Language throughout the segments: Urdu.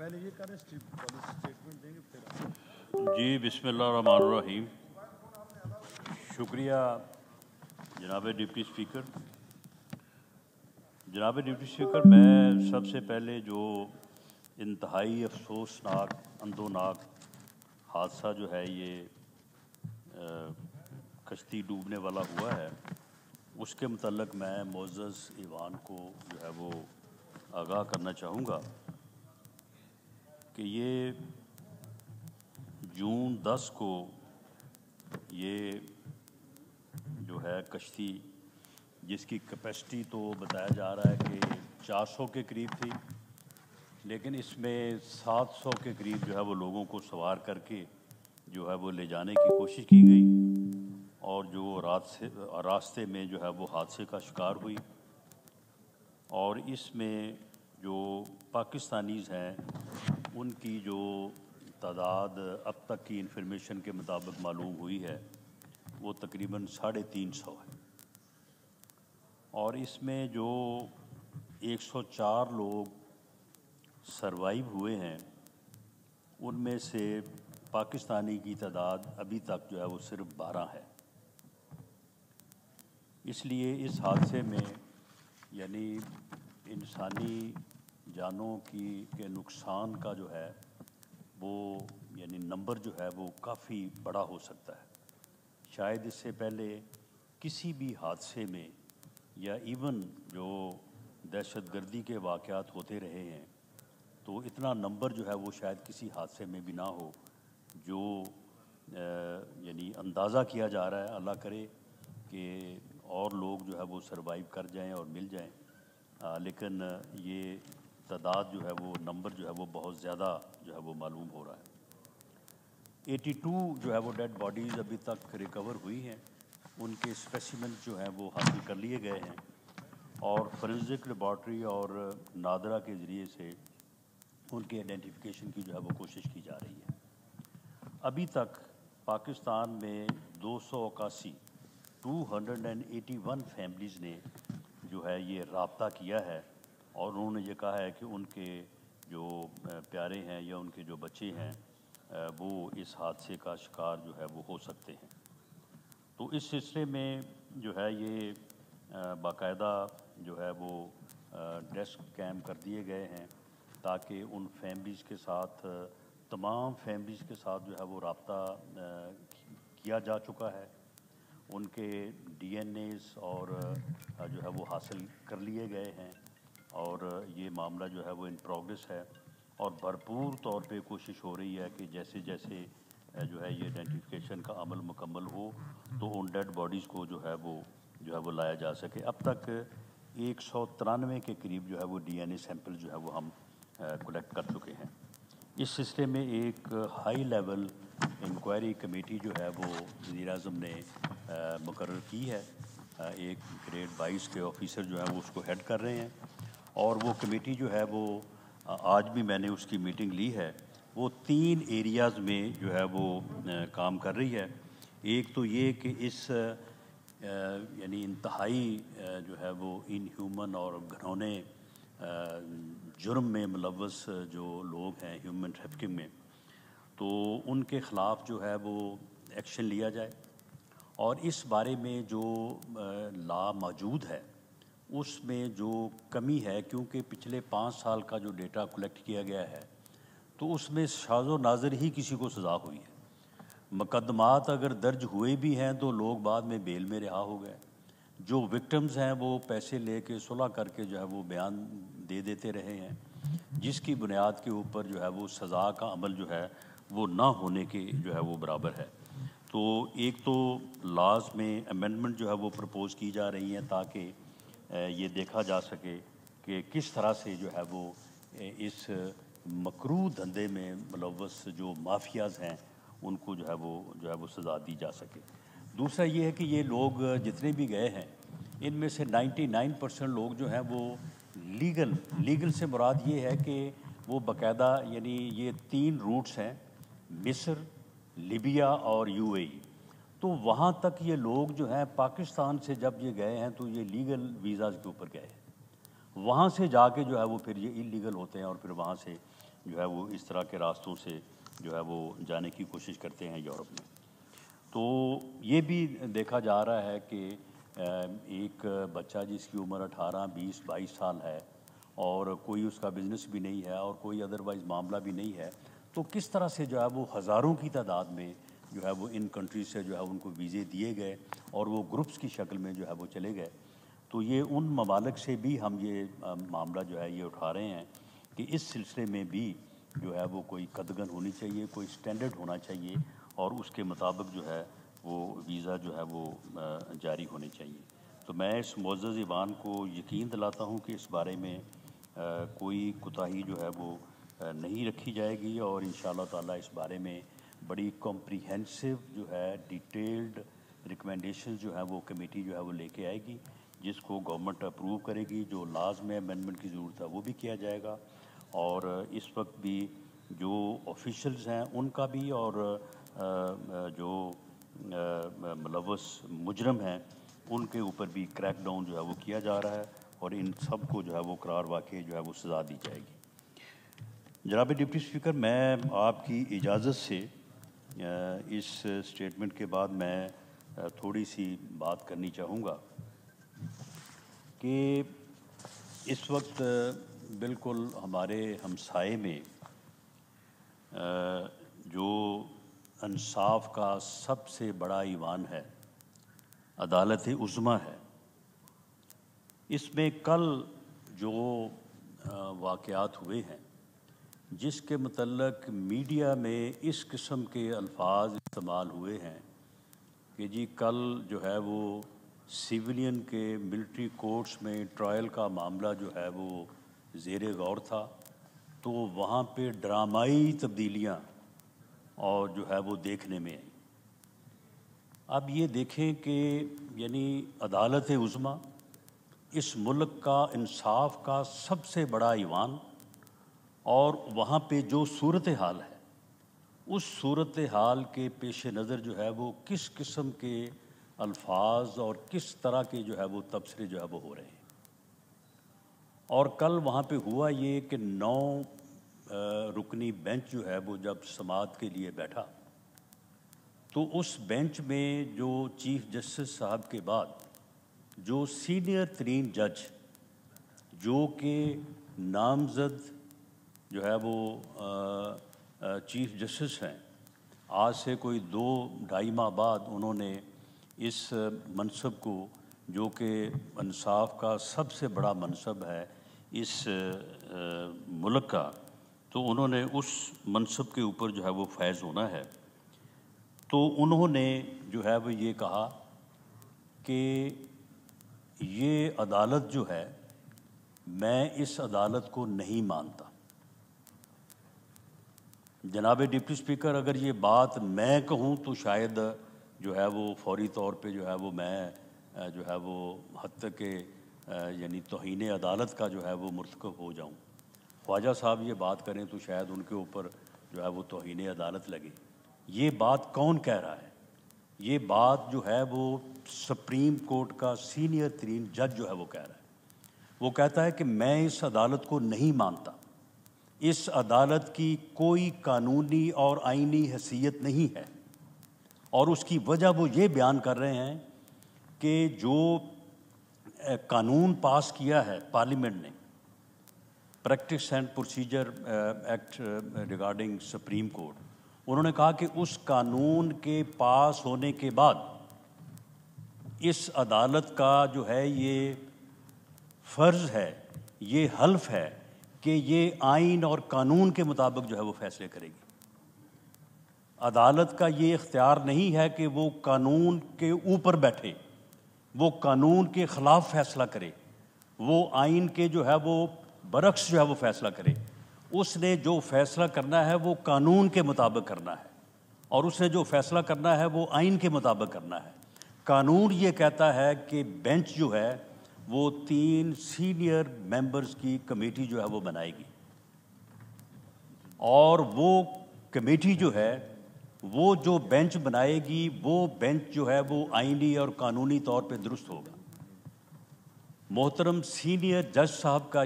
پہلے یہ کریں اسٹیٹمنٹ دیں گے پھر جی بسم اللہ الرحمن الرحیم. شکریہ جناب ڈپٹی اسپیکر. جناب ڈپٹی اسپیکر، میں سب سے پہلے جو انتہائی افسوسناک اندوناک حادثہ جو ہے یہ کشتی ڈوبنے والا ہوا ہے، اس کے متعلق میں معزز ایوان کو جو ہے وہ آگاہ کرنا چاہوں گا کہ یہ جون 10 کو یہ جو ہے کشتی، جس کی کیپیسٹی تو بتایا جا رہا ہے کہ 400 کے قریب تھی، لیکن اس میں 700 کے قریب جو ہے وہ لوگوں کو سوار کر کے جو ہے وہ لے جانے کی کوشش کی گئی، اور جو راستے میں جو ہے وہ حادثے کا شکار ہوئی. اور اس میں جو پاکستانیز ہیں ان کی جو تعداد اب تک کی انفارمیشن کے مطابق معلوم ہوئی ہے وہ تقریباً 350 ہے. اور اس میں جو 104 لوگ سروائیو ہوئے ہیں ان میں سے پاکستانی کی تعداد ابھی تک جو ہے وہ صرف 12 ہے. اس لیے اس حادثے میں یعنی انسانی جانوں کے نقصان کا جو ہے وہ یعنی نمبر جو ہے وہ کافی بڑا ہو سکتا ہے. شاید اس سے پہلے کسی بھی حادثے میں یا ایون جو دہشت گردی کے واقعات ہوتے رہے ہیں تو اتنا نمبر جو ہے وہ شاید کسی حادثے میں بھی نہ ہو جو یعنی اندازہ کیا جا رہا ہے. اللہ کرے کہ اور لوگ جو ہے وہ سروائیو کر جائیں اور مل جائیں، لیکن یہ تعداد جو ہے وہ نمبر جو ہے وہ بہت زیادہ جو ہے وہ معلوم ہو رہا ہے. 82 جو ہے وہ ڈیڈ باڈیز ابھی تک ریکور ہوئی ہیں، ان کے اسپیسیمن جو ہیں وہ حاصل کر لیے گئے ہیں اور فورینزک لیبارٹری اور نادرا کے ذریعے سے ان کی آئیڈینٹیفیکیشن کی جو ہے وہ کوشش کی جا رہی ہے. ابھی تک پاکستان میں 281 فیملیز نے جو ہے یہ رابطہ کیا ہے اور انہوں نے یہ کہا ہے کہ ان کے جو پیارے ہیں یا ان کے جو بچے ہیں وہ اس حادثے کا شکار جو ہے وہ ہو سکتے ہیں. تو اس سلسلے میں جو ہے یہ باقاعدہ جو ہے وہ ڈیسک قائم کر دیے گئے ہیں تاکہ ان فیملیز کے ساتھ تمام فیملیز کے ساتھ جو ہے وہ رابطہ کیا جا چکا ہے. ان کے ڈی این ایز اور جو ہے وہ حاصل کر لیے گئے ہیں اور یہ معاملہ جو ہے وہ ان پروگریس ہے اور بھرپور طور پہ کوشش ہو رہی ہے کہ جیسے جیسے جو ہے یہ آئیڈینٹیفیکیشن کا عمل مکمل ہو تو ان ڈیڈ باڈیز کو جو ہے وہ لایا جا سکے. اب تک 193 کے قریب جو ہے وہ ڈی این اے سیمپل جو ہے وہ ہم کلیکٹ کر چکے ہیں. اس سلسلے میں ایک ہائی لیول انکوائری کمیٹی جو ہے وہ وزیر اعظم نے مقرر کی ہے. ایک گریڈ 22 کے آفیسر جو ہیں وہ اس کو ہیڈ کر رہے ہیں اور وہ کمیٹی جو ہے وہ آج بھی میں نے اس کی میٹنگ لی ہے. وہ 3 ایریاز میں جو ہے وہ کام کر رہی ہے. ایک تو یہ کہ اس یعنی انتہائی جو ہے وہ ان ہیومن اور گھنونے جرم میں ملوث جو لوگ ہیں ہیومن ٹریفکنگ میں، تو ان کے خلاف جو ہے وہ ایکشن لیا جائے اور اس بارے میں جو لا موجود ہے اس میں جو کمی ہے، کیونکہ پچھلے 5 سال کا جو ڈیٹا کلیکٹ کیا گیا ہے تو اس میں شاذ و نادر ہی کسی کو سزا ہوئی ہے. مقدمات اگر درج ہوئے بھی ہیں تو لوگ بعد میں بیل میں رہا ہو گئے. جو وکٹمز ہیں وہ پیسے لے کے صلح کر کے جو ہے وہ بیان دے دیتے رہے ہیں، جس کی بنیاد کے اوپر جو ہے وہ سزا کا عمل جو ہے وہ نہ ہونے کے جو ہے وہ برابر ہے. تو ایک تو لاز میں امینڈمنٹ جو ہے وہ پرپوز کی جا رہی ہیں تاکہ یہ دیکھا جا سکے کہ کس طرح سے جو ہے وہ اس مکروہ دھندے میں ملوث جو مافیاز ہیں ان کو جو ہے وہ سزا دی جا سکے. دوسرا یہ ہے کہ یہ لوگ جتنے بھی گئے ہیں ان میں سے 99% لوگ جو ہیں وہ لیگل سے مراد یہ ہے کہ وہ باقاعدہ یعنی یہ 3 روٹس ہیں، مصر، لیبیا اور یو اے ای. تو وہاں تک یہ لوگ جو ہیں پاکستان سے جب یہ گئے ہیں تو یہ لیگل ویزاز کے اوپر گئے ہیں. وہاں سے جا کے جو ہے وہ پھر یہ اللیگل ہوتے ہیں اور پھر وہاں سے جو ہے وہ اس طرح کے راستوں سے جو ہے وہ جانے کی کوشش کرتے ہیں یورپ میں۔ تو یہ بھی دیکھا جا رہا ہے کہ ایک بچہ جس کی عمر 18 20 22 سال ہے اور کوئی اس کا بزنس بھی نہیں ہے اور کوئی ادروائز معاملہ بھی نہیں ہے، تو کس طرح سے جو ہے وہ ہزاروں کی تعداد میں جو ہے وہ ان کنٹریز سے جو ہے ان کو ویزے دیے گئے اور وہ گروپس کی شکل میں جو ہے وہ چلے گئے۔ تو یہ ان ممالک سے بھی ہم یہ معاملہ جو ہے یہ اٹھا رہے ہیں کہ اس سلسلے میں بھی جو ہے وہ کوئی قدغن ہونی چاہیے، کوئی سٹینڈرڈ ہونا چاہیے اور اس کے مطابق جو ہے وہ ویزا جو ہے وہ جاری ہونے چاہیے۔ تو میں اس معزز ایوان کو یقین دلاتا ہوں کہ اس بارے میں کوئی کوتاہی جو ہے وہ نہیں رکھی جائے گی اور انشاءاللہ تعالیٰ اس بارے میں بڑی کمپریہنسو جو ہے ڈیٹیلڈ ریکمنڈیشن جو ہے وہ کمیٹی جو ہے وہ لے کے آئے گی، جس کو گورنمنٹ اپروو کرے گی۔ جو لاز میں امینڈمنٹ کی ضرورت ہے وہ بھی کیا جائے گا اور اس وقت بھی جو آفیشلز ہیں ان کا بھی اور جو ملوث مجرم ہیں ان کے اوپر بھی کریک ڈاؤن جو ہے وہ کیا جا رہا ہے اور ان سب کو جو ہے وہ قرار واقع جو ہے وہ سزا دی جائے گی۔ جناب ڈپٹی اسپیکر، میں آپ کی اجازت سے اس سٹیٹمنٹ کے بعد میں تھوڑی سی بات کرنی چاہوں گا کہ اس وقت بالکل ہمارے ہمسائے میں جو انصاف کا سب سے بڑا ایوان ہے، عدالت عظمیٰ ہے، اس میں کل جو واقعات ہوئے ہیں جس کے متعلق میڈیا میں اس قسم کے الفاظ استعمال ہوئے ہیں کہ جی کل جو ہے وہ سیولین کے ملٹری کورٹس میں ٹرائل کا معاملہ جو ہے وہ زیر غور تھا، تو وہاں پہ ڈرامائی تبدیلیاں اور جو ہے وہ دیکھنے میں آئیں۔ اب یہ دیکھیں کہ یعنی عدالت عظمیٰ اس ملک کا انصاف کا سب سے بڑا ایوان، اور وہاں پہ جو صورتحال ہے اس صورتحال کے پیش نظر جو ہے وہ کس قسم کے الفاظ اور کس طرح کے جو ہے وہ تبصرے جو ہے وہ ہو رہے ہیں۔ اور کل وہاں پہ ہوا یہ کہ 9 رکنی بینچ جو ہے وہ جب سماعت کے لیے بیٹھا تو اس بینچ میں جو چیف جسٹس صاحب کے بعد جو سینئر ترین جج جو کہ نامزد جو ہے وہ چیف جسٹس ہیں، آج سے کوئی 2-2.5 ماہ بعد انہوں نے اس منصب کو، جو کہ انصاف کا سب سے بڑا منصب ہے اس ملک کا، تو انہوں نے اس منصب کے اوپر جو ہے وہ فائز ہونا ہے۔ تو انہوں نے جو ہے وہ یہ کہا کہ یہ عدالت جو ہے میں اس عدالت کو نہیں مانتا۔ جناب ڈپٹی اسپیکر، اگر یہ بات میں کہوں تو شاید جو ہے وہ فوری طور پہ جو ہے وہ میں جو ہے وہ حد تک کہ یعنی توہین عدالت کا جو ہے وہ مرتکب ہو جاؤں۔ خواجہ صاحب یہ بات کریں تو شاید ان کے اوپر جو ہے وہ توہین عدالت لگے۔ یہ بات کون کہہ رہا ہے؟ یہ بات جو ہے وہ سپریم کورٹ کا سینئر ترین جج جو ہے وہ کہہ رہا ہے۔ وہ کہتا ہے کہ میں اس عدالت کو نہیں مانتا، اس عدالت کی کوئی قانونی اور آئینی حیثیت نہیں ہے، اور اس کی وجہ وہ یہ بیان کر رہے ہیں کہ جو قانون پاس کیا ہے پارلیمنٹ نے، practice and procedure act regarding supreme court, انہوں نے کہا کہ اس قانون کے پاس ہونے کے بعد اس عدالت کا جو ہے یہ فرض ہے، یہ حلف ہے کہ یہ آئین اور قانون کے مطابق جو ہے وہ فیصلے کرے گی۔ عدالت کا یہ اختیار نہیں ہے کہ وہ قانون کے اوپر بیٹھے، وہ قانون کے خلاف فیصلہ کرے، وہ آئین کے جو ہے وہ برعکس جو ہے وہ فیصلہ کرے۔ اس نے جو فیصلہ کرنا ہے وہ قانون کے مطابق کرنا ہے، اور اس نے جو فیصلہ کرنا ہے وہ آئین کے مطابق کرنا ہے۔ قانون یہ کہتا ہے کہ بینچ جو ہے وہ 3 سینئر ممبرز کی کمیٹی جو ہے وہ بنائے گی، اور وہ کمیٹی جو ہے وہ جو بینچ بنائے گی وہ بینچ جو ہے وہ آئینی اور قانونی طور پہ درست ہوگا۔ محترم سینئر جج صاحب کا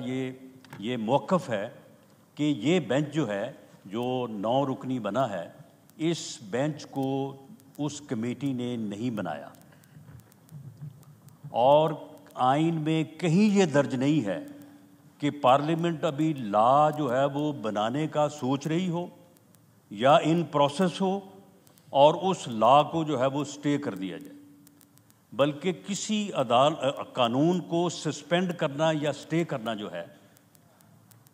یہ موقف ہے کہ یہ بینچ جو ہے جو 9 رکنی بنا ہے، اس بینچ کو اس کمیٹی نے نہیں بنایا، اور آئین میں کہیں یہ درج نہیں ہے کہ پارلیمنٹ ابھی لا جو ہے وہ بنانے کا سوچ رہی ہو یا ان پروسیس ہو اور اس لا کو جو ہے وہ سٹے کر دیا جائے، بلکہ کسی قانون کو سسپینڈ کرنا یا سٹے کرنا جو ہے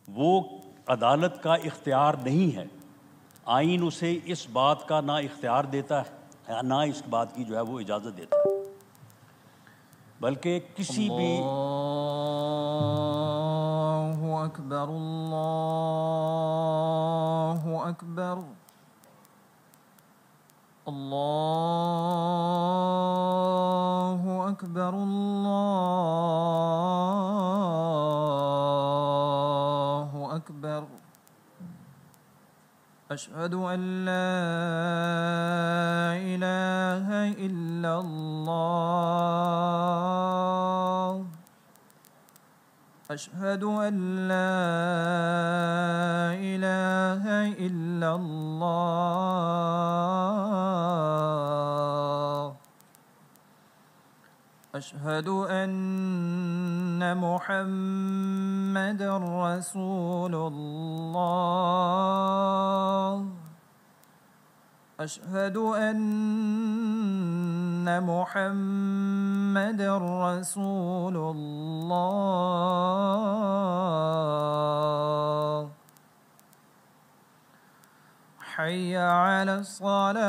وہ عدالت کا اختیار نہیں ہے۔ آئین اسے اس بات کا نہ اختیار دیتا ہے نہ اس بات کی جو ہے وہ اجازت دیتا ہے، بلکہ کسی بھی اللہ اکبر، اللہ اکبر، اللہ اکبر، اللہ اکبر، اشہد ان لا الہ الا اللہ، اشہد ان لا الہ الا اللہ، اشہد ان محمد رسول اللہ، اشہد ان محمد رسول اللہ، حی علی الصلاة،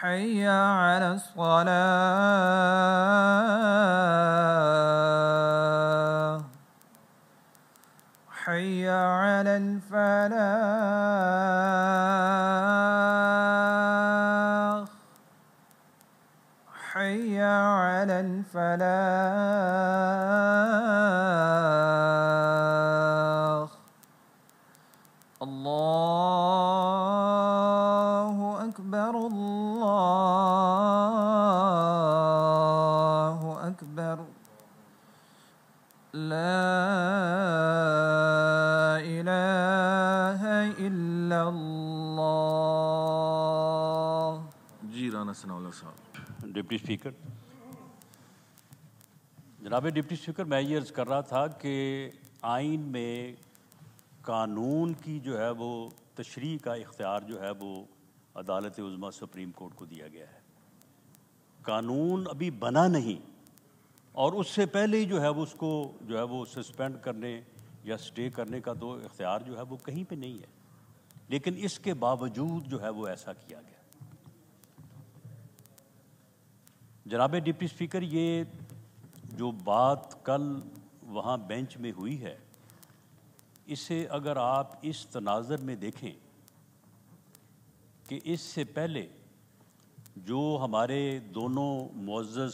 حی علی الصلاة، حی علی الفلاح، حی علی الفلاح، اللہ اکبر، اللہ اکبر، لا الہ الا اللہ۔ جی رانا ثناء اللہ صاحب۔ ڈپٹی اسپیکر، جناب ڈپٹی اسپیکر، میں یہ عرض کر رہا تھا کہ آئین میں قانون کی جو ہے وہ تشریح کا اختیار جو ہے وہ عدالت عظمیٰ سپریم کورٹ کو دیا گیا ہے۔ قانون ابھی بنا نہیں، اور اس سے پہلے ہی جو ہے وہ اس کو جو ہے وہ سسپینڈ کرنے یا سٹے کرنے کا تو اختیار جو ہے وہ کہیں پہ نہیں ہے، لیکن اس کے باوجود جو ہے وہ ایسا کیا گیا۔ جناب ڈپٹی اسپیکر، یہ جو بات کل وہاں بینچ میں ہوئی ہے، اسے اگر آپ اس تناظر میں دیکھیں کہ اس سے پہلے جو ہمارے دونوں معزز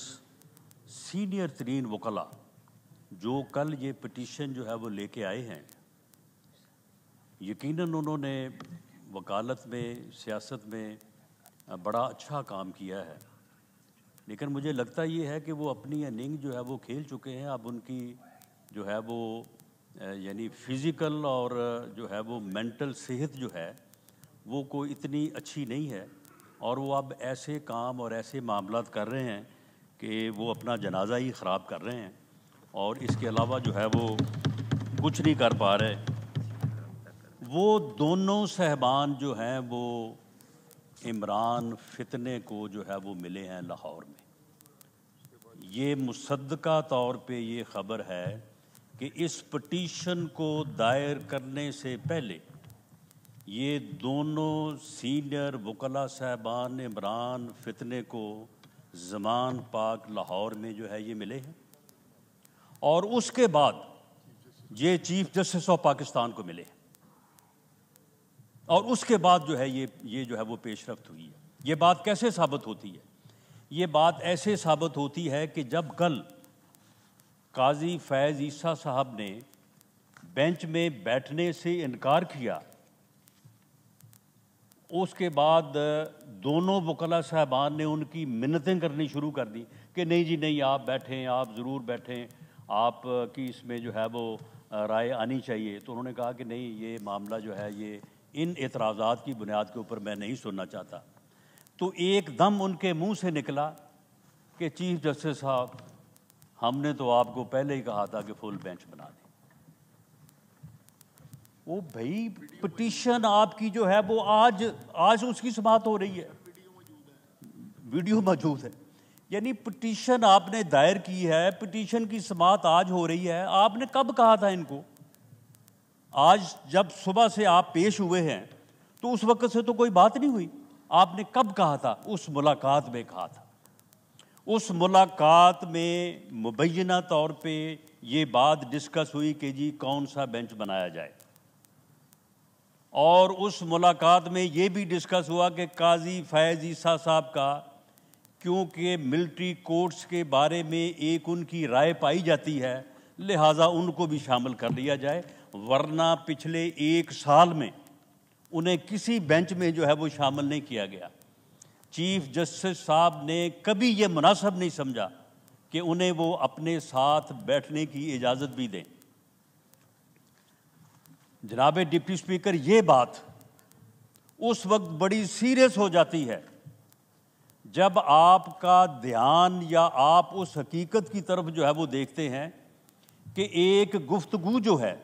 سینئر ترین وکلاء جو کل یہ پٹیشن جو ہے وہ لے کے آئے ہیں، یقیناً انہوں نے وکالت میں، سیاست میں بڑا اچھا کام کیا ہے، لیکن مجھے لگتا یہ ہے کہ وہ اپنی اننگ جو ہے وہ کھیل چکے ہیں۔ اب ان کی جو ہے وہ یعنی فزیکل اور جو ہے وہ مینٹل صحت جو ہے وہ کوئی اتنی اچھی نہیں ہے، اور وہ اب ایسے کام اور ایسے معاملات کر رہے ہیں کہ وہ اپنا جنازہ ہی خراب کر رہے ہیں، اور اس کے علاوہ جو ہے وہ کچھ نہیں کر پا رہے۔ وہ دونوں صاحبان جو ہیں وہ عمران فتنے کو جو ہے وہ ملے ہیں لاہور میں۔ یہ مصدقہ طور پہ یہ خبر ہے کہ اس پٹیشن کو دائر کرنے سے پہلے یہ دونوں سینئر وکلاء صاحبان عمران فتنے کو زمان پاک لاہور میں جو ہے یہ ملے ہیں، اور اس کے بعد یہ چیف جسٹس آف پاکستان کو ملے ہیں، اور اس کے بعد جو ہے یہ جو ہے وہ پیش رفت ہوئی ہے۔ یہ بات کیسے ثابت ہوتی ہے؟ یہ بات ایسے ثابت ہوتی ہے کہ جب کل قاضی فیض عیسیٰ صاحب نے بینچ میں بیٹھنے سے انکار کیا، اس کے بعد دونوں وکلا صاحبان نے ان کی منتیں کرنی شروع کر دی کہ نہیں جی نہیں، آپ بیٹھیں، آپ ضرور بیٹھیں، آپ کی اس میں جو ہے وہ رائے آنی چاہیے. تو انہوں نے کہا کہ نہیں، یہ معاملہ جو ہے یہ ان اعتراضات کی بنیاد کے اوپر میں نہیں سننا چاہتا. تو ایک دم ان کے منہ سے نکلا کہ چیف جسٹس صاحب، ہم نے تو آپ کو پہلے ہی کہا تھا کہ فل بینچ بنا دیں. وہ بھائی پٹیشن آپ کی جو ہے وہ آج اس کی سماعت ہو رہی ہے، ویڈیو موجود ہے. یعنی پٹیشن آپ نے دائر کی ہے، پٹیشن کی سماعت آج ہو رہی ہے. آپ نے کب کہا تھا ان کو؟ آج جب صبح سے آپ پیش ہوئے ہیں تو اس وقت سے تو کوئی بات نہیں ہوئی. آپ نے کب کہا تھا؟ اس ملاقات میں کہا تھا. اس ملاقات میں مبینہ طور پہ یہ بات ڈسکس ہوئی کہ جی کون سا بینچ بنایا جائے، اور اس ملاقات میں یہ بھی ڈسکس ہوا کہ قاضی فیض عیسیٰ صاحب کا، کیونکہ ملٹری کورٹس کے بارے میں ایک ان کی رائے پائی جاتی ہے، لہٰذا ان کو بھی شامل کر لیا جائے، ورنہ پچھلے 1 سال میں انہیں کسی بینچ میں جو ہے وہ شامل نہیں کیا گیا. چیف جسٹس صاحب نے کبھی یہ مناسب نہیں سمجھا کہ انہیں وہ اپنے ساتھ بیٹھنے کی اجازت بھی دیں. جناب ڈپٹی اسپیکر، یہ بات اس وقت بڑی سیریس ہو جاتی ہے جب آپ کا دھیان یا آپ اس حقیقت کی طرف جو ہے وہ دیکھتے ہیں کہ ایک گفتگو جو ہے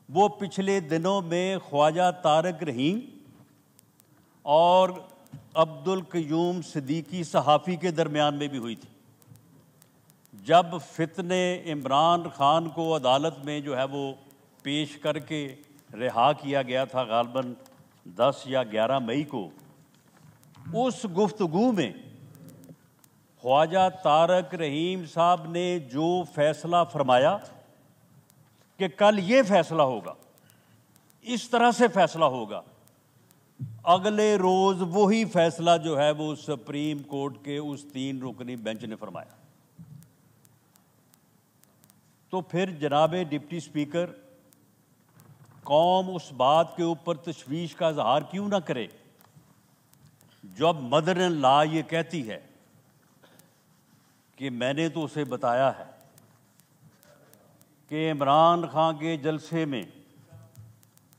وہ پچھلے دنوں میں خواجہ طارق رحیم اور عبد القیوم صدیقی صحافی کے درمیان میں بھی ہوئی تھی، جب فتنے عمران خان کو عدالت میں جو ہے وہ پیش کر کے رہا کیا گیا تھا غالباً 10 یا 11 مئی کو. اس گفتگو میں خواجہ طارق رحیم صاحب نے جو فیصلہ فرمایا کہ کل یہ فیصلہ ہوگا، اس طرح سے فیصلہ ہوگا، اگلے روز وہی فیصلہ جو ہے وہ سپریم کورٹ کے اس 3 رکنی بینچ نے فرمایا. تو پھر جناب ڈپٹی اسپیکر، قوم اس بات کے اوپر تشویش کا اظہار کیوں نہ کرے جب مدر ان لا یہ کہتی ہے کہ میں نے تو اسے بتایا ہے کہ عمران خان کے جلسے میں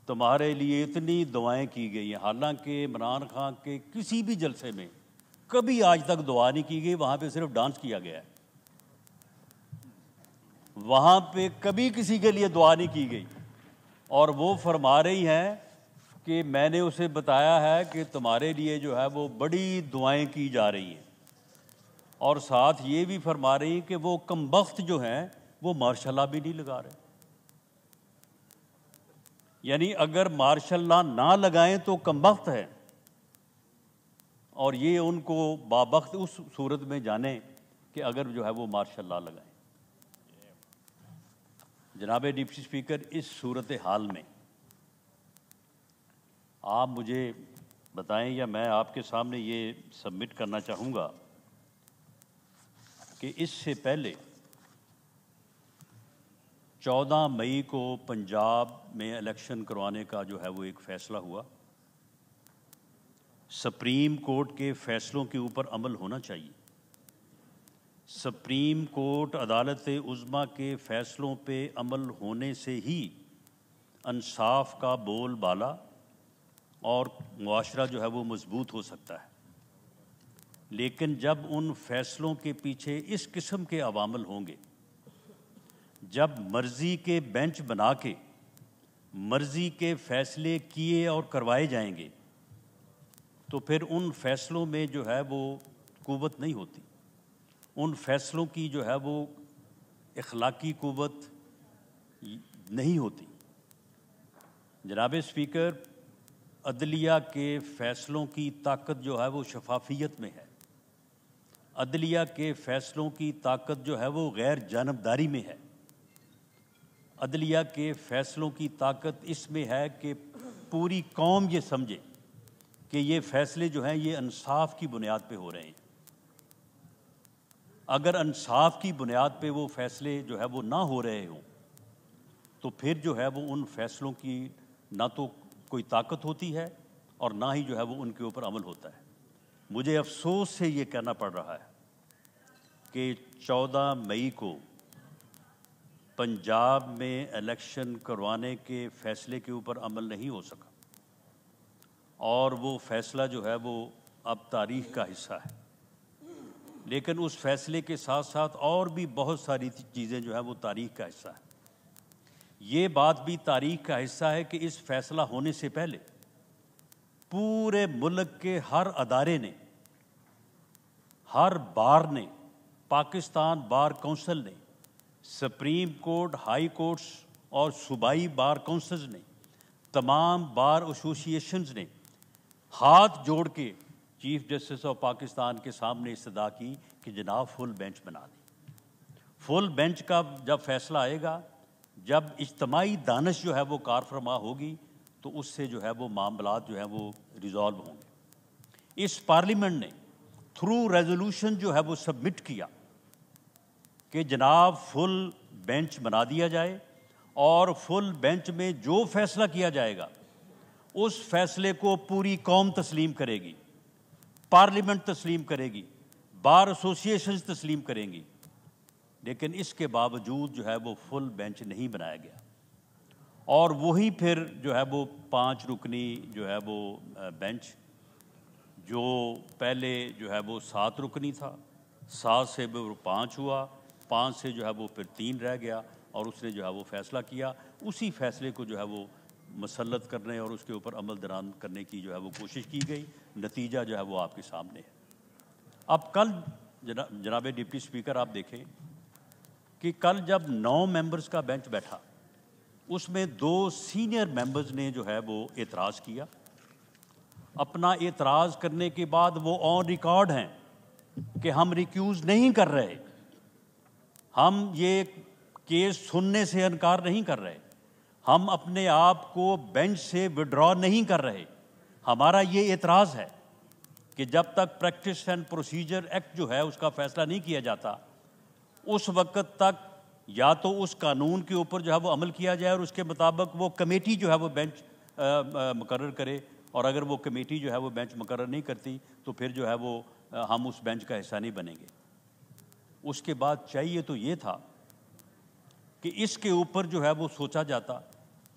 تمہارے لیے اتنی دعائیں کی گئی ہیں، حالانکہ عمران خان کے کسی بھی جلسے میں کبھی آج تک دعا نہیں کی گئی، وہاں پہ صرف ڈانس کیا گیا ہے، وہاں پہ کبھی کسی کے لیے دعا نہیں کی گئی. اور وہ فرما رہی ہیں کہ میں نے اسے بتایا ہے کہ تمہارے لیے جو ہے وہ بڑی دعائیں کی جا رہی ہیں، اور ساتھ یہ بھی فرما رہی ہیں کہ وہ کمبخت جو ہیں وہ ماشاء اللہ بھی نہیں لگا رہے. یعنی اگر ماشاء اللہ نہ لگائیں تو کمبخت ہے، اور یہ ان کو بابخت اس صورت میں جانیں کہ اگر جو ہے وہ ماشاء اللہ لگائیں. جناب ڈپٹی اسپیکر، اس صورتحال میں آپ مجھے بتائیں، یا میں آپ کے سامنے یہ سبمٹ کرنا چاہوں گا کہ اس سے پہلے 14 مئی کو پنجاب میں الیکشن کروانے کا جو ہے وہ ایک فیصلہ ہوا. سپریم کورٹ کے فیصلوں کے اوپر عمل ہونا چاہیے. سپریم کورٹ عدالت عظمیٰ کے فیصلوں پہ عمل ہونے سے ہی انصاف کا بول بالا اور معاشرہ جو ہے وہ مضبوط ہو سکتا ہے. لیکن جب ان فیصلوں کے پیچھے اس قسم کے عوامل ہوں گے، جب مرضی کے بینچ بنا کے مرضی کے فیصلے کیے اور کروائے جائیں گے، تو پھر ان فیصلوں میں جو ہے وہ قوت نہیں ہوتی، ان فیصلوں کی جو ہے وہ اخلاقی قوت نہیں ہوتی. جناب اسپیکر، عدلیہ کے فیصلوں کی طاقت جو ہے وہ شفافیت میں ہے. عدلیہ کے فیصلوں کی طاقت جو ہے وہ غیر جانبداری میں ہے. عدلیہ کے فیصلوں کی طاقت اس میں ہے کہ پوری قوم یہ سمجھے کہ یہ فیصلے جو ہیں یہ انصاف کی بنیاد پہ ہو رہے ہیں. اگر انصاف کی بنیاد پہ وہ فیصلے جو ہے وہ نہ ہو رہے ہوں تو پھر جو ہے وہ ان فیصلوں کی نہ تو کوئی طاقت ہوتی ہے اور نہ ہی جو ہے وہ ان کے اوپر عمل ہوتا ہے۔ مجھے افسوس سے یہ کہنا پڑ رہا ہے کہ 14 مئی کو پنجاب میں الیکشن کروانے کے فیصلے کے اوپر عمل نہیں ہو سکا، اور وہ فیصلہ جو ہے وہ اب تاریخ کا حصہ ہے۔ لیکن اس فیصلے کے ساتھ ساتھ اور بھی بہت ساری چیزیں جو ہے وہ تاریخ کا حصہ ہے۔ یہ بات بھی تاریخ کا حصہ ہے کہ اس فیصلہ ہونے سے پہلے پورے ملک کے ہر ادارے نے، ہر بار نے، پاکستان بار کونسل نے، سپریم کورٹ، ہائی کورٹس اور صوبائی بار کونسلز نے، تمام بار ایسوسی ایشنز نے ہاتھ جوڑ کے چیف جسٹس آف پاکستان کے سامنے استدعا کی کہ جناب فل بینچ بنا دیں۔ فل بینچ کا جب فیصلہ آئے گا، جب اجتماعی دانش جو ہے وہ کار فرما ہوگی، تو اس سے جو ہے وہ معاملات جو ہیں وہ ریزالو ہوں گے۔ اس پارلیمنٹ نے تھرو ریزولوشن جو ہے وہ سبمٹ کیا کہ جناب فل بینچ بنا دیا جائے، اور فل بینچ میں جو فیصلہ کیا جائے گا اس فیصلے کو پوری قوم تسلیم کرے گی، پارلیمنٹ تسلیم کرے گی، بار ایسوسی ایشنز تسلیم کریں گی۔ لیکن اس کے باوجود جو ہے وہ فل بینچ نہیں بنایا گیا، اور وہی پھر جو ہے وہ 5 رکنی جو ہے وہ بینچ، جو پہلے جو ہے وہ 7 رکنی تھا، 7 سے وہ 5 ہوا، 5 سے جو ہے وہ پھر 3 رہ گیا، اور اس نے جو ہے وہ فیصلہ کیا۔ اسی فیصلے کو جو ہے وہ مسلط کرنے اور اس کے اوپر عمل درآمد کرنے کی جو ہے وہ کوشش کی گئی۔ نتیجہ جو ہے وہ آپ کے سامنے ہے۔ اب کل جناب ڈپٹی اسپیکر آپ دیکھیں کہ کل جب 9 ممبرز کا بینچ بیٹھا، اس میں 2 سینئر ممبرز نے جو ہے وہ اعتراض کیا۔ اپنا اعتراض کرنے کے بعد وہ آن ریکارڈ ہیں کہ ہم ریکیوز نہیں کر رہے، ہم یہ کیس سننے سے انکار نہیں کر رہے، ہم اپنے آپ کو بینچ سے وڈرا نہیں کر رہے۔ ہمارا یہ اعتراض ہے کہ جب تک پریکٹس اینڈ پروسیجر ایکٹ جو ہے اس کا فیصلہ نہیں کیا جاتا، اس وقت تک یا تو اس قانون کے اوپر جو ہے وہ عمل کیا جائے اور اس کے مطابق وہ کمیٹی جو ہے وہ بینچ مقرر کرے، اور اگر وہ کمیٹی جو ہے وہ بینچ مقرر نہیں کرتی تو پھر جو ہے وہ ہم اس بینچ کا حصہ نہیں بنیں گے۔ اس کے بعد چاہیے تو یہ تھا کہ اس کے اوپر جو ہے وہ سوچا جاتا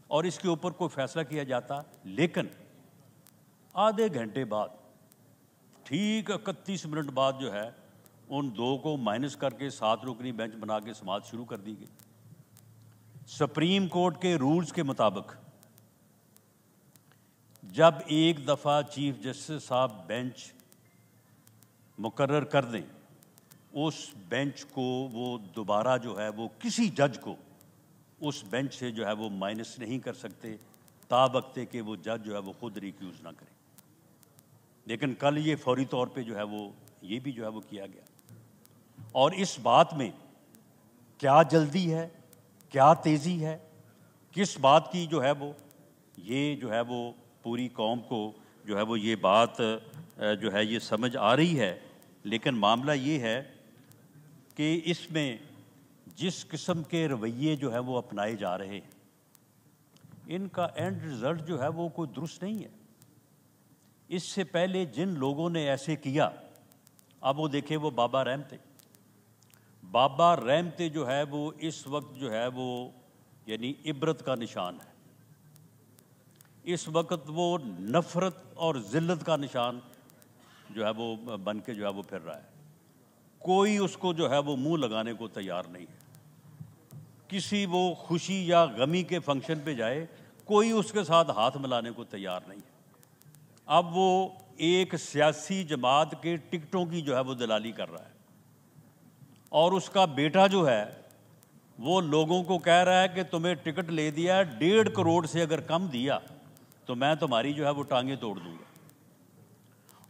اور اس کے اوپر کوئی فیصلہ کیا جاتا، لیکن آدھے گھنٹے بعد، ٹھیک 31 منٹ بعد جو ہے ان 2 کو مائنس کر کے 7 رکنی بینچ بنا کے سماعت شروع کر دی گئی۔ سپریم کورٹ کے رولز کے مطابق جب ایک دفعہ چیف جسٹس صاحب بینچ مقرر کر دیں، اس بینچ کو وہ دوبارہ جو ہے وہ کسی جج کو اس بینچ سے جو ہے وہ مائنس نہیں کر سکتے، تابقتے کہ وہ جج جو ہے وہ خود ریکیوز نہ کرے۔ لیکن کل یہ فوری طور پہ جو ہے وہ یہ بھی جو ہے وہ کیا گیا، اور اس بات میں کیا جلدی ہے، کیا تیزی ہے، کس بات کی جو ہے وہ یہ جو ہے وہ پوری قوم کو جو ہے وہ یہ بات جو ہے یہ سمجھ آ رہی ہے۔ لیکن معاملہ یہ ہے کہ اس میں جس قسم کے رویے جو ہے وہ اپنائے جا رہے ہیں، ان کا اینڈ رزلٹ جو ہے وہ کوئی درست نہیں ہے۔ اس سے پہلے جن لوگوں نے ایسے کیا، اب وہ دیکھیں وہ بابا رحمتے، بابا رحمتے جو ہے وہ اس وقت جو ہے وہ یعنی عبرت کا نشان ہے۔ اس وقت وہ نفرت اور ذلت کا نشان جو ہے وہ بن کے جو ہے وہ پھر رہا ہے۔ کوئی اس کو جو ہے وہ منہ لگانے کو تیار نہیں ہے۔ کسی وہ خوشی یا غمی کے فنکشن پہ جائے، کوئی اس کے ساتھ ہاتھ ملانے کو تیار نہیں ہے۔ اب وہ ایک سیاسی جماعت کے ٹکٹوں کی جو ہے وہ دلالی کر رہا ہے، اور اس کا بیٹا جو ہے وہ لوگوں کو کہہ رہا ہے کہ تمہیں ٹکٹ لے دیا 1.5 کروڑ سے اگر کم دیا تو میں تمہاری جو ہے وہ ٹانگیں توڑ دوں گا۔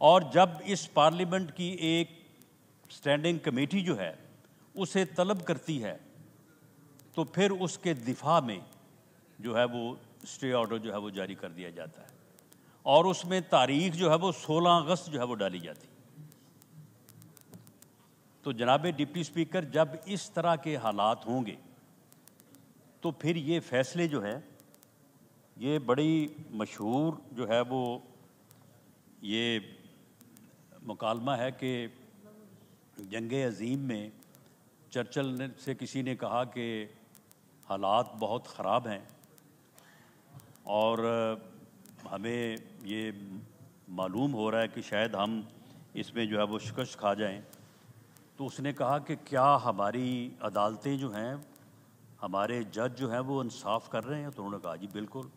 اور جب اس پارلیمنٹ کی ایک سٹینڈنگ کمیٹی جو ہے اسے طلب کرتی ہے تو پھر اس کے دفاع میں جو ہے وہ اسٹے آرڈر جو ہے وہ جاری کر دیا جاتا ہے، اور اس میں تاریخ جو ہے وہ 16 اگست جو ہے وہ ڈالی جاتی۔ تو جناب ڈپٹی اسپیکر، جب اس طرح کے حالات ہوں گے تو پھر یہ فیصلے جو ہیں یہ بڑی مشہور جو ہے وہ یہ مکالمہ ہے کہ جنگ عظیم میں چرچل سے کسی نے کہا کہ حالات بہت خراب ہیں اور ہمیں یہ معلوم ہو رہا ہے کہ شاید ہم اس میں جو ہے وہ شکست کھا جائیں. تو اس نے کہا کہ کیا ہماری عدالتیں جو ہیں، ہمارے جج جو ہیں وہ انصاف کر رہے ہیں؟ تو انہوں نے کہا جی بالکل،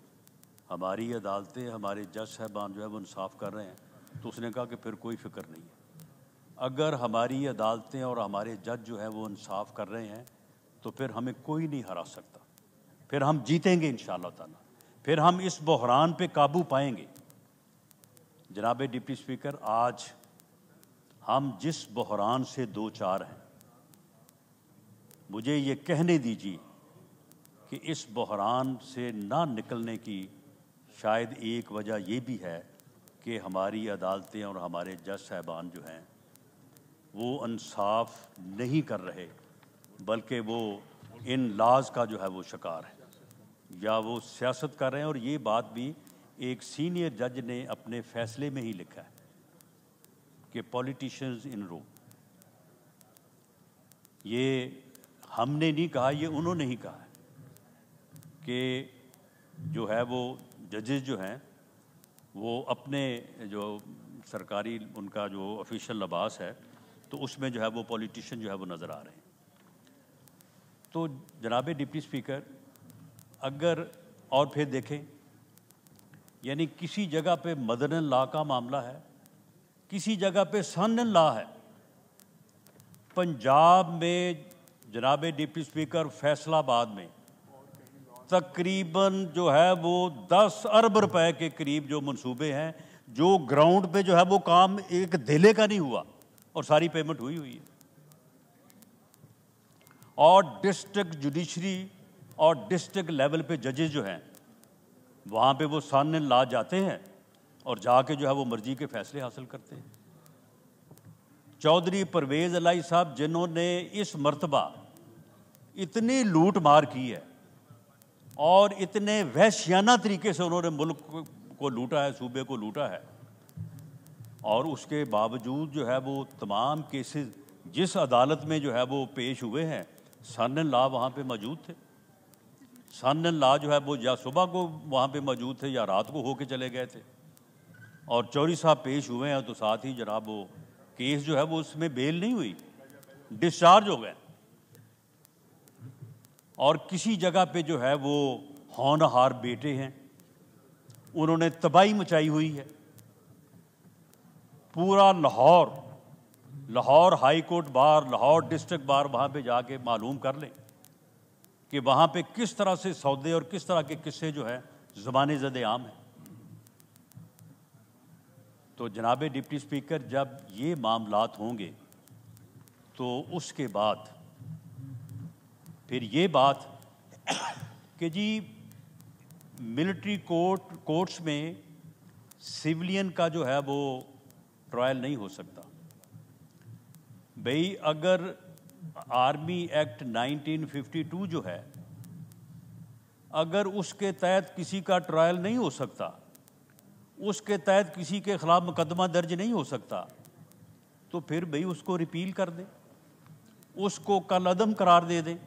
ہماری عدالتیں، ہمارے جج صاحبان جو ہے وہ انصاف کر رہے ہیں. تو اس نے کہا کہ پھر کوئی فکر نہیں ہے. اگر ہماری عدالتیں اور ہمارے جج جو ہیں وہ انصاف کر رہے ہیں تو پھر ہمیں کوئی نہیں ہرا سکتا، پھر ہم جیتیں گے انشاءاللہ تعالیٰ، پھر ہم اس بحران پہ قابو پائیں گے. جناب ڈپٹی اسپیکر، آج ہم جس بحران سے دو چار ہیں، مجھے یہ کہنے دیجیے کہ اس بحران سے نہ نکلنے کی شاید ایک وجہ یہ بھی ہے کہ ہماری عدالتیں اور ہمارے جج صاحبان جو ہیں وہ انصاف نہیں کر رہے، بلکہ وہ ان لاز کا جو ہے وہ شکار ہے یا وہ سیاست کر رہے ہیں. اور یہ بات بھی ایک سینئر جج نے اپنے فیصلے میں ہی لکھا ہے کہ پولیٹیشنز ان رو. یہ ہم نے نہیں کہا، یہ انہوں نے ہی کہا ہے کہ جو ہے وہ ججز جو ہیں وہ اپنے جو سرکاری ان کا جو آفیشیل لباس ہے تو اس میں جو ہے وہ پولیٹیشین جو ہے وہ نظر آ رہے ہیں. تو جناب ڈپٹی اسپیکر، اگر اور پھر دیکھیں، یعنی کسی جگہ پہ مدن لا کا معاملہ ہے، کسی جگہ پہ سن لا ہے. پنجاب میں جناب ڈپٹی اسپیکر فیصل آباد میں تقریباً جو ہے وہ 10 ارب روپے کے قریب جو منصوبے ہیں، جو گراؤنڈ پہ جو ہے وہ کام ایک دھیلے کا نہیں ہوا اور ساری پیمنٹ ہوئی ہے. اور ڈسٹرکٹ جوڈیشری اور ڈسٹرکٹ لیول پہ ججز جو ہیں وہاں پہ وہ سان لا جاتے ہیں اور جا کے جو ہے وہ مرضی کے فیصلے حاصل کرتے ہیں. چودھری پرویز الہی صاحب، جنہوں نے اس مرتبہ اتنی لوٹ مار کی ہے اور اتنے وحشیانہ طریقے سے انہوں نے ملک کو لوٹا ہے، صوبے کو لوٹا ہے، اور اس کے باوجود جو ہے وہ تمام کیسز جس عدالت میں جو ہے وہ پیش ہوئے ہیں، سان لا وہاں پہ موجود تھے. سان لا جو ہے وہ یا صبح کو وہاں پہ موجود تھے یا رات کو ہو کے چلے گئے تھے، اور چوری صاحب پیش ہوئے ہیں تو ساتھ ہی جناب وہ کیس جو ہے وہ اس میں بیل نہیں ہوئی، ڈسچارج ہو گئے. اور کسی جگہ پہ جو ہے وہ ہونہار بیٹے ہیں، انہوں نے تباہی مچائی ہوئی ہے. پورا Lahore high court bar, Lahore district bar, وہاں پہ جا کے معلوم کر لیں کہ وہاں پہ کس طرح سے سودے اور کس طرح کے قصے جو ہیں زبان زد عام ہیں. تو جناب ڈپٹی اسپیکر، جب یہ معاملات ہوں گے تو اس کے بعد پھر یہ بات کہ جی ملٹری کورٹس میں سیولین کا جو ہے وہ ٹرائل نہیں ہو سکتا. بھئی اگر آرمی ایکٹ 1952 جو ہے، اگر اس کے تحت کسی کا ٹرائل نہیں ہو سکتا، اس کے تحت کسی کے خلاف مقدمہ درج نہیں ہو سکتا، تو پھر بھئی اس کو ریپیل کر دیں، اس کو کالعدم قرار دے دیں.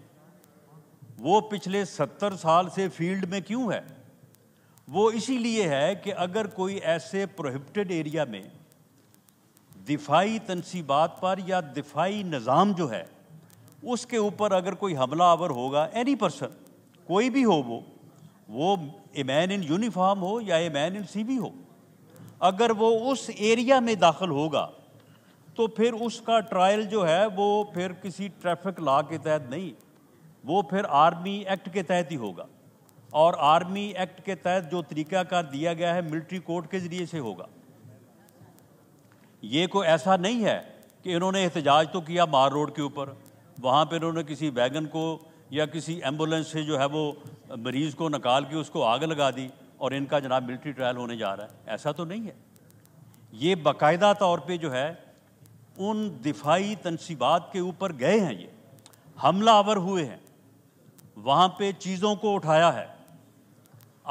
وہ پچھلے 70 سال سے فیلڈ میں کیوں ہے؟ وہ اسی لیے ہے کہ اگر کوئی ایسے پروہیبٹڈ ایریا میں دفاعی تنصیبات پر یا دفاعی نظام جو ہے اس کے اوپر اگر کوئی حملہ آور ہوگا، اینی پرسن، کوئی بھی ہو، وہ اے مین ان یونیفارم ہو یا اے مین ان سی وی ہو، اگر وہ اس ایریا میں داخل ہوگا تو پھر اس کا ٹرائل جو ہے وہ پھر کسی ٹریفک لا کے تحت نہیں، وہ پھر آرمی ایکٹ کے تحت ہی ہوگا. اور آرمی ایکٹ کے تحت جو طریقہ کار دیا گیا ہے ملٹری کورٹ کے ذریعے سے ہوگا. یہ کوئی ایسا نہیں ہے کہ انہوں نے احتجاج تو کیا مار روڈ کے اوپر، وہاں پہ انہوں نے کسی ویگن کو یا کسی ایمبولینس سے جو ہے وہ مریض کو نکال کے اس کو آگ لگا دی اور ان کا جناب ملٹری ٹرائل ہونے جا رہا ہے. ایسا تو نہیں ہے. یہ باقاعدہ طور پہ جو ہے ان دفاعی تنصیبات کے اوپر گئے ہیں، یہ حملہ آور ہوئے ہیں، وہاں پہ چیزوں کو اٹھایا ہے.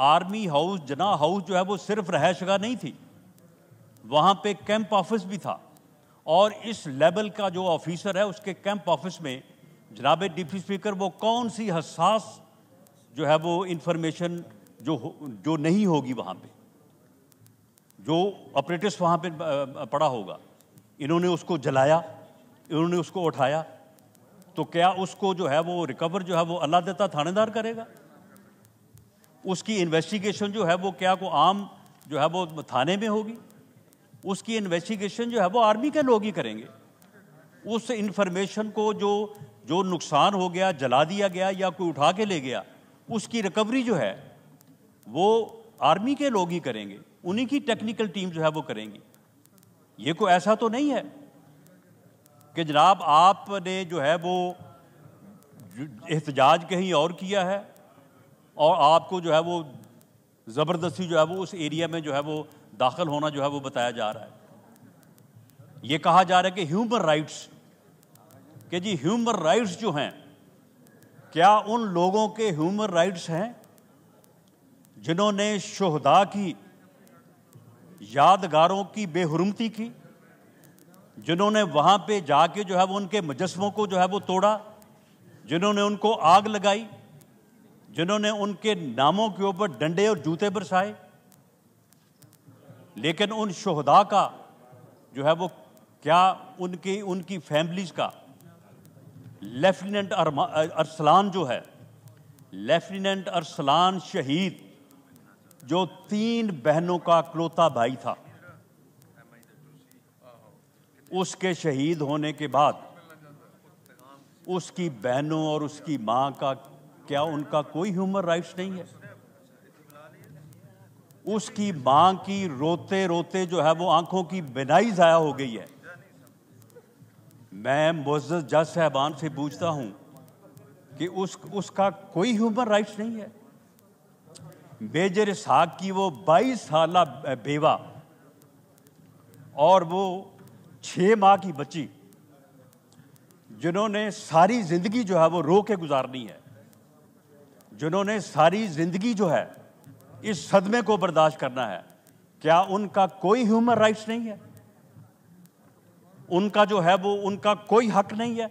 آرمی ہاؤس، جناح ہاؤس جو ہے وہ صرف رہائش گاہ نہیں تھی، وہاں پہ کیمپ آفس بھی تھا، اور اس لیول کا جو آفیسر ہے اس کے کیمپ آفس میں جناب ڈپٹی اسپیکر وہ کون سی حساس جو ہے وہ انفارمیشن جو نہیں ہوگی وہاں پہ، جو اپریٹس وہاں پہ پڑا ہوگا، انہوں نے اس کو جلایا، انہوں نے اس کو اٹھایا، تو کیا اس کو جو ہے وہ ریکور جو ہے وہ اللہ دیتا تھانے دار کرے گا؟ اس کی انویسٹیگیشن جو ہے وہ کیا کو عام جو ہے وہ تھانے میں ہوگی؟ اس کی انویسٹیگیشن جو ہے وہ آرمی کے لوگ ہی کریں گے۔ اس انفارمیشن کو جو نقصان ہو گیا، جلا دیا گیا یا کوئی اٹھا کے لے گیا، اس کی ریکوری جو ہے وہ آرمی کے لوگ ہی کریں گے، انہی کی ٹیکنیکل ٹیم جو ہے وہ کریں گی۔ یہ کوئی ایسا تو نہیں ہے کہ جناب آپ نے جو ہے وہ احتجاج کہیں اور کیا ہے اور آپ کو جو ہے وہ زبردستی جو ہے وہ اس ایریا میں جو ہے وہ داخل ہونا جو ہے وہ بتایا جا رہا ہے۔ یہ کہا جا رہا ہے کہ ہیومن رائٹس، کہ جی ہیومن رائٹس جو ہیں، کیا ان لوگوں کے ہیومن رائٹس ہیں جنہوں نے شہداء کی یادگاروں کی بے حرمتی کی، جنہوں نے وہاں پہ جا کے جو ہے وہ ان کے مجسموں کو جو ہے وہ توڑا، جنہوں نے ان کو آگ لگائی، جنہوں نے ان کے ناموں کے اوپر ڈنڈے اور جوتے برسائے؟ لیکن ان شہداء کا جو ہے وہ کیا ان کی فیملیز کا لیفٹیننٹ ارسلان جو ہے، لیفٹیننٹ ارسلان شہید جو 3 بہنوں کا اکلوتا بھائی تھا، اس کے شہید ہونے کے بعد اس کی بہنوں اور اس کی ماں کا کیا ان کا کوئی ہیومن رائٹس نہیں ہے؟ اس کی ماں کی روتے روتے جو ہے وہ آنکھوں کی بینائی ضائع ہو گئی ہے۔ میں معزز جج صاحبان سے پوچھتا ہوں کہ اس کا کوئی ہیومن رائٹس نہیں ہے؟ میجر اسحاق کی وہ 22 سالہ بیوہ اور وہ 6 ماہ کی بچی، جنہوں نے ساری زندگی جو ہے وہ رو کے گزارنی ہے، جنہوں نے ساری زندگی جو ہے اس صدمے کو برداشت کرنا ہے، کیا ان کا کوئی ہیومن رائٹس نہیں ہے؟ ان کا جو ہے وہ ان کا کوئی حق نہیں ہے؟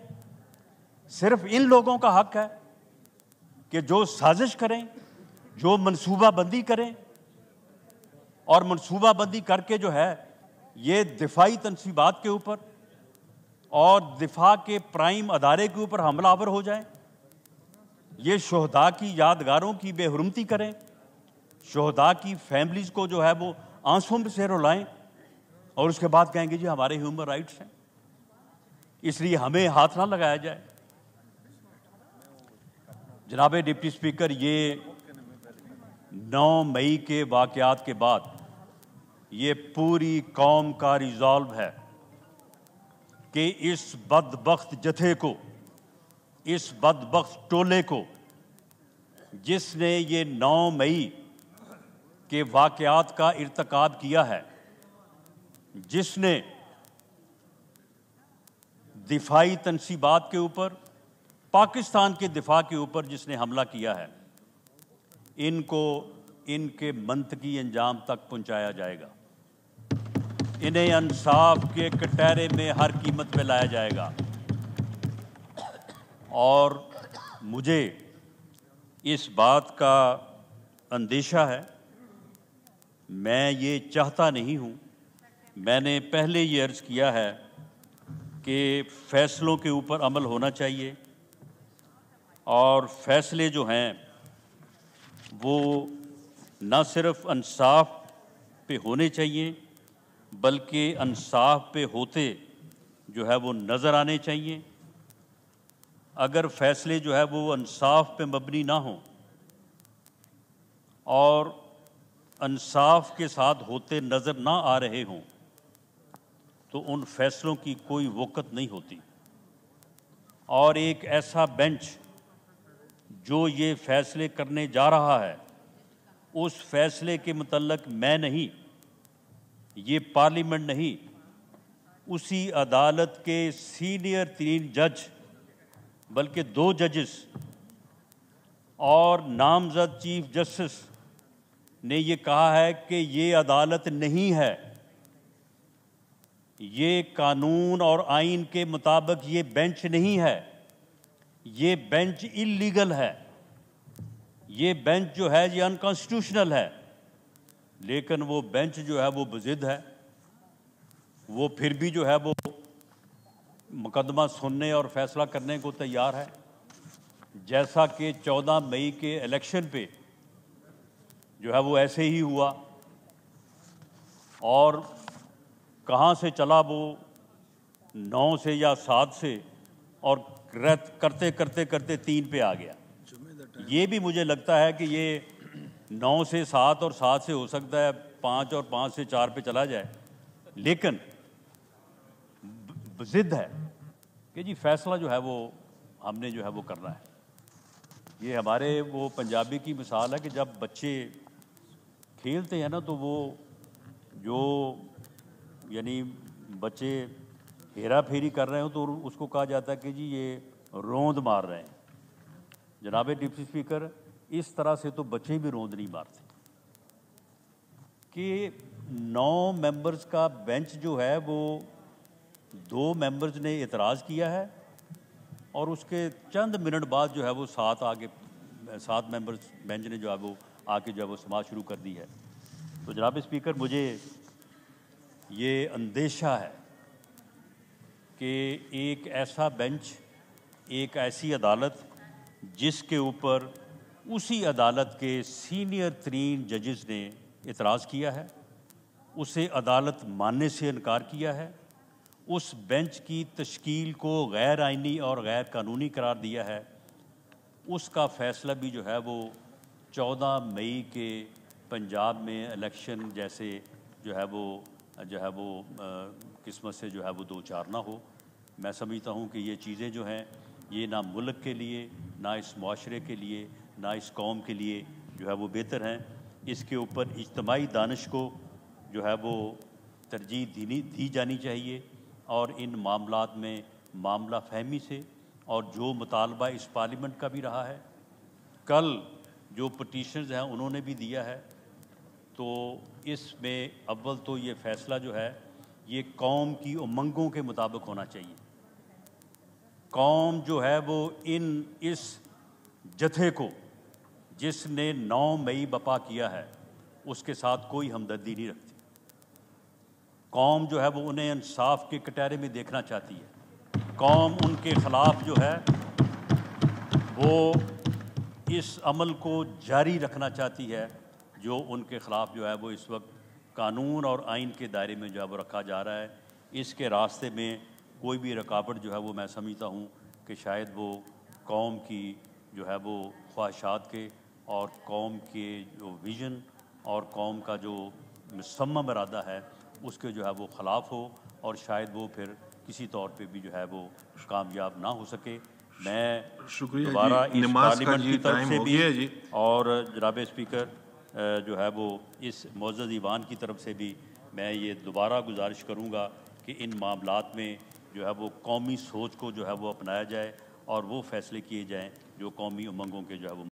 صرف ان لوگوں کا حق ہے کہ جو سازش کریں، جو منصوبہ بندی کریں، اور منصوبہ بندی کر کے جو ہے یہ دفاعی تنصیبات کے اوپر اور دفاع کے پرائم ادارے کے اوپر حملہ آور ہو جائیں، یہ شہداء کی یادگاروں کی بے حرمتی کریں، شہداء کی فیملیز کو جو ہے وہ آنسوں سے رلائیں، اور اس کے بعد کہیں گے جی ہمارے ہیومن رائٹس ہیں، اس لیے ہمیں ہاتھ نہ لگایا جائے۔ جناب ڈپٹی اسپیکر، یہ 9 مئی کے واقعات کے بعد یہ پوری قوم کا ریزالو ہے کہ اس بدبخت جتھے کو، اس بدبخت ٹولے کو، جس نے یہ 9 مئی کے واقعات کا ارتکاب کیا ہے، جس نے دفاعی تنصیبات کے اوپر، پاکستان کے دفاع کے اوپر جس نے حملہ کیا ہے، ان کو ان کے منطقی انجام تک پہنچایا جائے گا۔ انہیں انصاف کے کٹہرے میں ہر قیمت پہ لایا جائے گا، اور مجھے اس بات کا اندیشہ ہے، میں یہ چاہتا نہیں ہوں، میں نے پہلے یہ عرض کیا ہے کہ فیصلوں کے اوپر عمل ہونا چاہیے، اور فیصلے جو ہیں وہ نہ صرف انصاف پہ ہونے چاہیے بلکہ انصاف پہ ہوتے جو ہے وہ نظر آنے چاہیے۔ اگر فیصلے جو ہے وہ انصاف پہ مبنی نہ ہوں اور انصاف کے ساتھ ہوتے نظر نہ آ رہے ہوں تو ان فیصلوں کی کوئی وقت نہیں ہوتی، اور ایک ایسا بینچ جو یہ فیصلے کرنے جا رہا ہے، اس فیصلے کے متعلق میں نہیں، یہ پارلیمنٹ نہیں، اسی عدالت کے سینئر 3 جج بلکہ 2 ججز اور نامزد چیف جسٹس نے یہ کہا ہے کہ یہ عدالت نہیں ہے یہ قانون اور آئین کے مطابق یہ بینچ نہیں ہے، یہ بینچ اللیگل ہے، یہ بینچ جو ہے یہ انکانسٹیٹیوشنل ہے، لیکن وہ بینچ جو ہے وہ بضد ہے، وہ پھر بھی جو ہے وہ مقدمہ سننے اور فیصلہ کرنے کو تیار ہے، جیسا کہ 14 مئی کے الیکشن پہ جو ہے وہ ایسے ہی ہوا، اور کہاں سے چلا وہ 9 سے یا 7 سے، اور کرتے کرتے کرتے 3 پہ آ گیا۔ یہ بھی مجھے لگتا ہے کہ یہ 9 سے 7 اور 7 سے ہو سکتا ہے 5 اور 5 سے 4 پہ چلا جائے، لیکن ضد ہے کہ جی فیصلہ جو ہے وہ ہم نے جو ہے وہ کرنا ہے۔ یہ ہمارے وہ پنجابی کی مثال ہے کہ جب بچے کھیلتے ہیں نا تو وہ جو یعنی بچے ہیرا پھیری کر رہے ہوں تو اس کو کہا جاتا ہے کہ جی یہ روند مار رہے ہیں۔ جناب ڈپٹی اسپیکر، اس طرح سے تو بچے بھی روند نہیں مارتے کہ 9 ممبرز کا بینچ جو ہے وہ 2 ممبرز نے اعتراض کیا ہے، اور اس کے چند منٹ بعد جو ہے وہ 7 ممبرز بینچ نے جو ہے وہ آ کے جو ہے وہ سماعت شروع کر دی ہے۔ تو جناب اسپیکر، مجھے یہ اندیشہ ہے کہ ایک ایسا بینچ، ایک ایسی عدالت جس کے اوپر اسی عدالت کے سینئر ترین ججز نے اعتراض کیا ہے، اسے عدالت ماننے سے انکار کیا ہے، اس بینچ کی تشکیل کو غیر آئینی اور غیر قانونی قرار دیا ہے، اس کا فیصلہ بھی جو ہے وہ 14 مئی کے پنجاب میں الیکشن جیسے جو ہے وہ قسمت سے جو ہے وہ دو چار نہ ہو۔ میں سمجھتا ہوں کہ یہ چیزیں جو ہیں یہ نہ ملک کے لیے، نہ اس معاشرے کے لیے، نہ اس قوم کے لیے جو ہے وہ بہتر ہیں۔ اس کے اوپر اجتماعی دانش کو جو ہے وہ ترجیح دی جانی چاہیے، اور ان معاملات میں معاملہ فہمی سے، اور جو مطالبہ اس پارلیمنٹ کا بھی رہا ہے، کل جو پٹیشنز ہیں انہوں نے بھی دیا ہے، تو اس میں اول تو یہ فیصلہ جو ہے یہ قوم کی امنگوں کے مطابق ہونا چاہیے۔ قوم جو ہے وہ اس جتھے کو جس نے 9 مئی بپا کیا ہے اس کے ساتھ کوئی ہمدردی نہیں رکھتی۔ قوم جو ہے وہ انہیں انصاف کے کٹہرے میں دیکھنا چاہتی ہے۔ قوم ان کے خلاف جو ہے وہ اس عمل کو جاری رکھنا چاہتی ہے جو ان کے خلاف جو ہے وہ اس وقت قانون اور آئین کے دائرے میں جو ہے وہ رکھا جا رہا ہے۔ اس کے راستے میں کوئی بھی رکاوٹ جو ہے وہ میں سمجھتا ہوں کہ شاید وہ قوم کی جو ہے وہ خواہشات کے اور قوم کے جو ویژن اور قوم کا جو مصمم ارادہ ہے اس کے جو ہے وہ خلاف ہو، اور شاید وہ پھر کسی طور پہ بھی جو ہے وہ کامیاب نہ ہو سکے۔ میں شکریہ دوبارہ جی، اس نماز کا پارلیمنٹ جی کی طرف ٹائم سے ہو بھی گیا جی، اور جناب اسپیکر جو ہے وہ اس معزز ایوان کی طرف سے بھی میں یہ دوبارہ گزارش کروں گا کہ ان معاملات میں جو ہے وہ قومی سوچ کو جو ہے وہ اپنایا جائے، اور وہ فیصلے کیے جائیں جو قومی امنگوں کے جو ہے وہ